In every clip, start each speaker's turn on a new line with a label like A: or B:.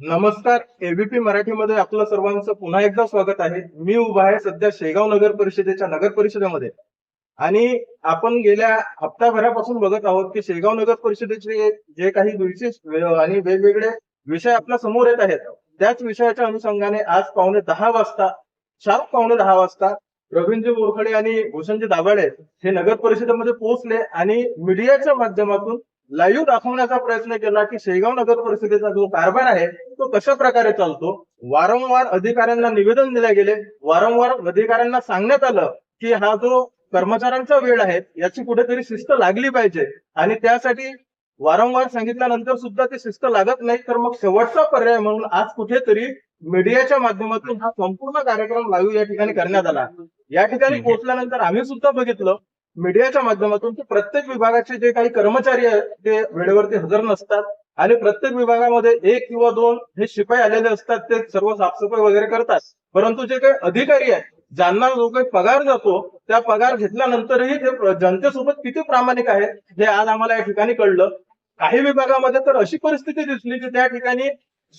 A: नमस्कार. एबीपी मराठीमध्ये आपलं सर्वांचं पुन्हा एकदा स्वागत आहे. मी उभा आहे सध्या शेगाव नगर परिषदेच्या नगर परिषदेमध्ये आणि आपण गेल्या हप्ताभरापासून बघत आहोत की शेगाव नगर परिषदेचे जे काही विशेष आणि वेगवेगळे विषय आपल्या समोर येत आहेत, त्याच विषयाच्या अनुषंगाने आज पावणे 10 वाजता प्रवीणजी मोरखडे आणि भूषणजी दाभाडे हे नगर परिषदेमध्ये पोहोचले आणि मीडियाच्या माध्यमातून लाईव्ह दाखवण्याचा प्रयत्न केला की शेगाव नगर परिषदेचा जो कारभार आहे तो कशा प्रकारे चालतो. वारंवार अधिकाऱ्यांना निवेदन दिले गेले, वारंवार अधिकाऱ्यांना सांगण्यात आलं की हा जो कर्मचाऱ्यांचा वेळ आहे याची कुठेतरी शिस्त लागली पाहिजे आणि त्यासाठी वारंवार सांगितल्यानंतर सुद्धा ती शिस्त लागत नाही. तर मग शेवटचा पर्याय म्हणून आज कुठेतरी मीडियाच्या माध्यमातून हा संपूर्ण कार्यक्रम लाईव्ह या ठिकाणी करण्यात आला. या ठिकाणी पोहोचल्यानंतर आम्ही सुद्धा बघितलं मीडियाच्या माध्यमातून की प्रत्येक विभागाचे जे काही कर्मचारी आहेत ते वेळेवरती हजर नसतात आणि प्रत्येक विभागामध्ये 1 किंवा 2 हे शिपाई आलेले असतात, ते सर्व साफसफाई वगैरे करतात. परंतु जे काही अधिकारी आहेत ज्यांना जो काही पगार जातो त्या पगार घेतल्यानंतरही ते जनतेसोबत किती प्रामाणिक आहेत हे आज आम्हाला या ठिकाणी कळलं. काही विभागामध्ये तर अशी परिस्थिती दिसली की त्या ठिकाणी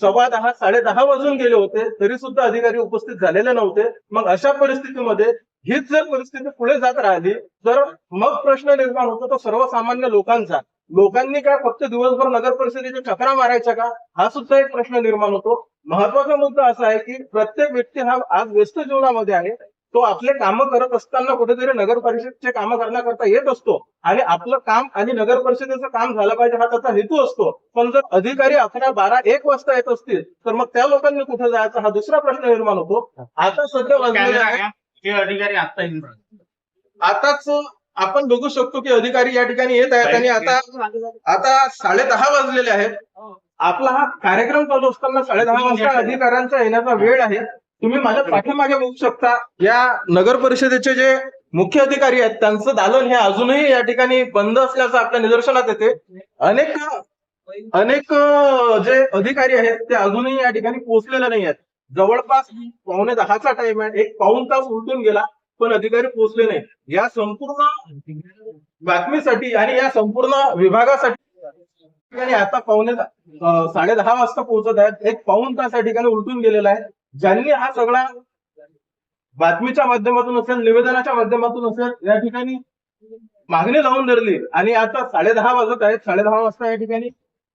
A: 10:15 10:30 वाजून गेले होते तरी सुद्धा अधिकारी उपस्थित झालेले नव्हते. मग अशा परिस्थितीमध्ये हीच जर परिस्थिती पुढे जात राहिली तर मग प्रश्न निर्माण होतो तो सर्वसामान्य लोकांचा. लोकांनी काय फक्त दिवसभर नगर परिषदेच्या चक्रा मारायच्या का, हा सुद्धा एक प्रश्न निर्माण होतो. महत्वाचा मुद्दा असा आहे की प्रत्येक व्यक्ती हा आज व्यस्त जीवनामध्ये आहे. तो आपले कामं करत असताना कुठेतरी नगर परिषदेचे कामं करण्याकरता येत असतो आणि आपलं काम आणि नगर परिषदेचं काम झालं पाहिजे हा त्याचा हेतू असतो. पण जर अधिकारी 11, 12, 1 वाजता येत असतील तर मग त्या लोकांनी कुठे जायचा हा दुसरा प्रश्न निर्माण होतो. आता सध्या वाजलेले आहे
B: हे अधिकारी आता येऊन राहिले.
A: आताच आपण बघू शकतो की अधिकारी या ठिकाणी येत आहेत आणि आता 10:30 वाजलेले आहेत. आपला हा कार्यक्रम चालू असताना 10:30 वाजता अधिकाऱ्यांचा येण्याचा वेळ आहे. तुम्ही माझ्या पाठीमागे बघू शकता या नगर परिषदेचे जे मुख्य अधिकारी आहेत त्यांचं दालन हे अजूनही या ठिकाणी बंद असल्याचं आपल्या निदर्शनात येते. अनेक अनेक जे अधिकारी आहेत ते अजूनही या ठिकाणी पोहोचलेले नाही आहेत. जवळपास 9:45चा टाइम आहे, एक पाऊण तास उलटून गेला पण अधिकारी पोहोचले नाही. या संपूर्ण बातमीसाठी आणि या संपूर्ण विभागासाठी आणि आता 10:30 वाजता पोहोचत आहेत. एक पाऊण तास या ठिकाणी उलटून गेलेला आहे. ज्यांनी हा सगळा बातमीच्या माध्यमातून असेल, निवेदनाच्या माध्यमातून असेल या ठिकाणी मागणी लावून धरली आणि आता 10:30 वाजत आहेत. 10:30 वाजता या ठिकाणी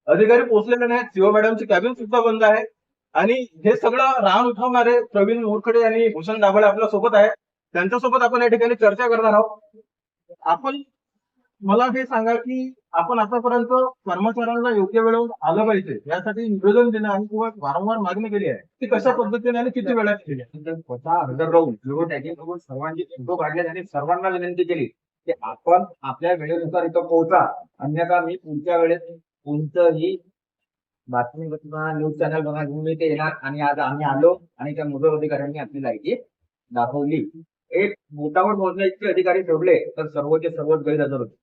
A: अधिकारी पोहोचलेले नाहीत. सीओ मॅडमची कॅबिन सुद्धा बंद आहे आणि हे सगळं रान उठवणारे प्रवीण मोरखडे आणि भूषण दाभाडे आपल्या सोबत आहेत. त्यांच्यासोबत आपण या ठिकाणी चर्चा करणार आहोत. आपण मला हे सांगा की आपण आतापर्यंत कर्मचाऱ्यांना योग्य वेळेवर आलं पाहिजे यासाठी निवेदन दिलं आणि किंवा वारंवार मागणी केली आहे, ती कशा पद्धतीने आणि किती वेळात केली आहे?
B: स्वतः हजर राहून टॅगिंग सर्वांची फोटो काढले आणि सर्वांना विनंती केली की आपण आपल्या वेळेनुसार इथं पोहोचा, अन्यथा मी पुढच्या वेळेस कोणतंही बातमी न्यूज चॅनल बघा घेऊन इथे येणार. आणि आज आम्ही आलो आणि त्या मुदत अधिकाऱ्यांनी आपली लायकी दाखवली. एक बोटावर मोजण्याचे अधिकारी ठेवले तर सर्वचे सर्वच गैरहजर होते.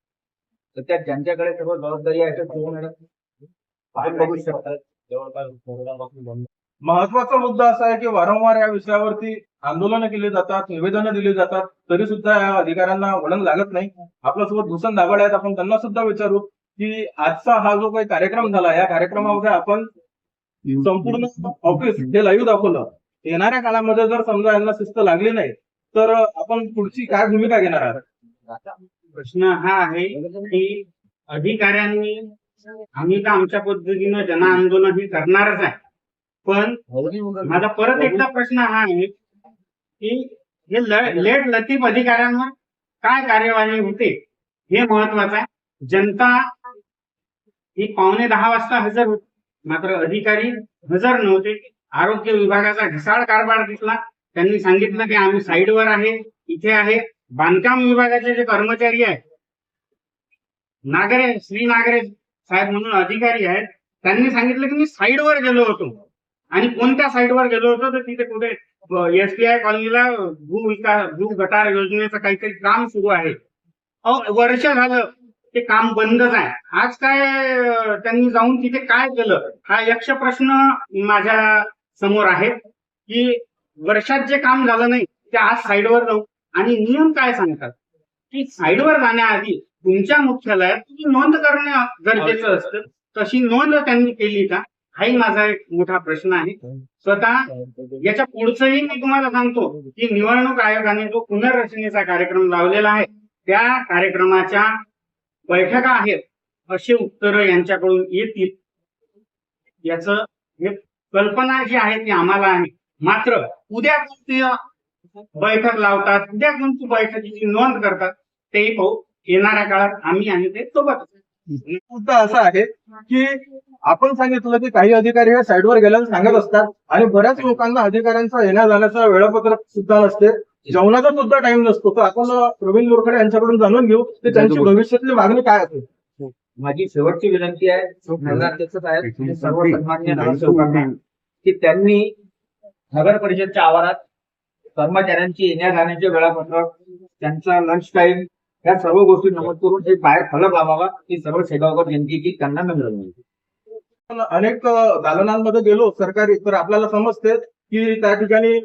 B: तर त्या ज्यांच्याकडे सर्व जबाबदारी आहे आपण बघू शकतात.
A: महत्वाचा मुद्दा असा आहे की वारंवार या विषयावरती आंदोलनं केली जातात, निवेदनं दिली जातात, तरी सुद्धा या अधिकाऱ्यांना वळण लागत नाही. आपल्यासोबत भूषण दाभाडे आहेत, आपण त्यांना सुद्धा विचारू की आजचा हा जो काही कार्यक्रम झाला या कार्यक्रमामध्ये आपण संपूर्ण ऑफिस हे लाईव्ह दाखवलं. येणाऱ्या काळामध्ये जर समजा यांना शिस्त लागली नाही तर आपण पुढची काय भूमिका घेणार आहात?
B: प्रश्न हा आहे की अधिकाऱ्यांनी आम्ही तर आमच्या पद्धतीनं जन आंदोलन हे करणारच आहे. पण माझा परत एकदा प्रश्न हा आहे की हे लेट लतीफ अधिकाऱ्यांवर काय कार्यवाही होते हे महत्वाचं आहे. जनता ही 9:45 वाजता हजर होती मात्र अधिकारी हजर नव्हते. आरोग्य विभागाचा ढिसाळ कारभार दिसला. त्यांनी सांगितलं की आम्ही साईडवर आहे, इथे आहे. बांधकाम विभागाचे जे कर्मचारी आहेत, श्री नागरे साहेब म्हणून अधिकारी आहेत, त्यांनी सांगितलं की मी साईडवर गेलो होतो. आणि कोणत्या साईडवर गेलो होतो तर तिथे कुठे SBI कॉलनीला भू गटार योजनेचं काहीतरी काम सुरू आहे. वर्ष झालं ते काम बंदच आहे. आज काय त्यांनी जाऊन तिथे काय केलं हा यक्ष प्रश्न माझ्या समोर आहे की वर्षात जे काम झालं नाही ते आज साईडवर जाऊ. आणि नियम काय सांगतात की साईडवर जाण्याआधी तुमच्या मुख्यालयात तुम्ही नोंद करणं गरजेचं असतं. तशी नोंद त्यांनी केली का? हाही माझा एक मोठा प्रश्न आहे. स्वतः याच्या पुढचंही मी तुम्हाला सांगतो की निवडणूक आयोगाने जो पुनर्रचनेचा कार्यक्रम लावलेला आहे त्या कार्यक्रमाच्या बैठका आहेत अशी उत्तरं यांच्याकडून येतील. याचं हे कल्पना जी आहे ती आम्हाला आहे. मात्र उद्या कोणती बैठक लावतात, उद्या कोणती बैठकीची नोंद करतात ते पाहू. येणाऱ्या काळात आम्ही आणि ते सोबत.
A: मुद्दा असा आहे की आपण सांगितलं की काही अधिकारी हे साईडवर गेल्यानं सांगत असतात आणि बऱ्याच लोकांना अधिकाऱ्यांचा येण्या जाण्याचा वेळापत्रक सुद्धा नसते, जेवणाचा सुद्धा टाइम नसतो. तर आपण प्रवीण मोरखडे यांच्याकडून जाणून घेऊ की त्यांची भविष्यातली मागणी काय असेल.
C: माझी शेवटची विनंती आहे नगराध्यक्ष साहेब आणि सर्व सन्माननीय नगरसेवकांना की त्यांनी नगर परिषदच्या आवारात कर्मचाऱ्यांची येण्या जाण्याचे वेळापत्रक, त्यांचा लंच टाइम या सर्व गोष्टी नमूद करून एक बाहेर फलक लावावा की सर्व शेगावकर जनतेची त्यांना मिळेल.
A: आपण अनेक दालनांमध्ये गेलो सरकारी, तर आपल्याला समजते की त्या ठिकाणी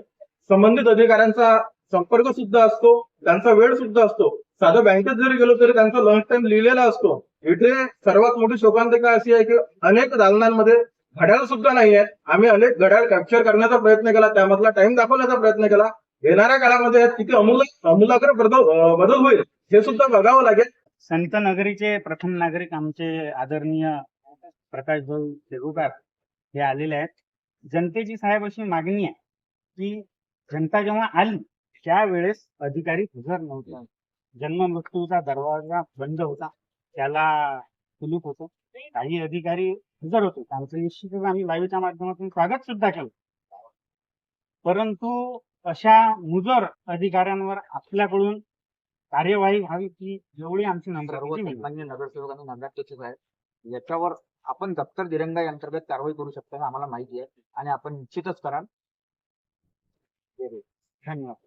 A: संबंधित अधिकाऱ्यांचा संपर्क सुद्धा असतो, त्यांचा वेळ सुद्धा असतो. साधं बँकेत जरी गेलो तरी त्यांचा लंच टाइम लिहिलेला असतो. इथे सर्वात मोठी शोकांतिका अशी आहे की अनेक दालनांमध्ये घड्याळ सुद्धा नाही आहे. आम्ही अनेक घड्याळ कॅप्चर करण्याचा प्रयत्न केला, त्यामधला टाइम दाखवण्याचा प्रयत्न केला. येणाऱ्या काळामध्ये यात किती आमूलाग्र बदल होईल हे सुद्धा बघावं लागेल.
B: संत नगरीचे प्रथम नागरिक आमचे आदरणीय प्रकाश भाऊ शेगुकार हे आलेले आहेत. जनतेची साहेब अशी मागणी आहे की जनता जेव्हा आली त्यावेळेस अधिकारी हजर नव्हते. जन्म मृत्यूचा दरवाजा बंद होता, त्याला कुलूप होतं. काही अधिकारी हजर होते, त्यांचं निश्चितच आम्ही लाईव्हच्या माध्यमातून स्वागत सुद्धा केलं. परंतु अशा मुजोर अधिकाऱ्यांवर आपल्याकडून कार्यवाही व्हावी की एवढी आमची
C: सर्व
B: नम्र
C: सन्माननीय नगरसेवक आणि नगराध्यक्ष साहेब याच्यावर आपण दप्तर दिरंगाई अंतर्गत कारवाई करू शकता आम्हाला माहिती आहे आणि आपण निश्चितच कराल.
B: धन्यवाद.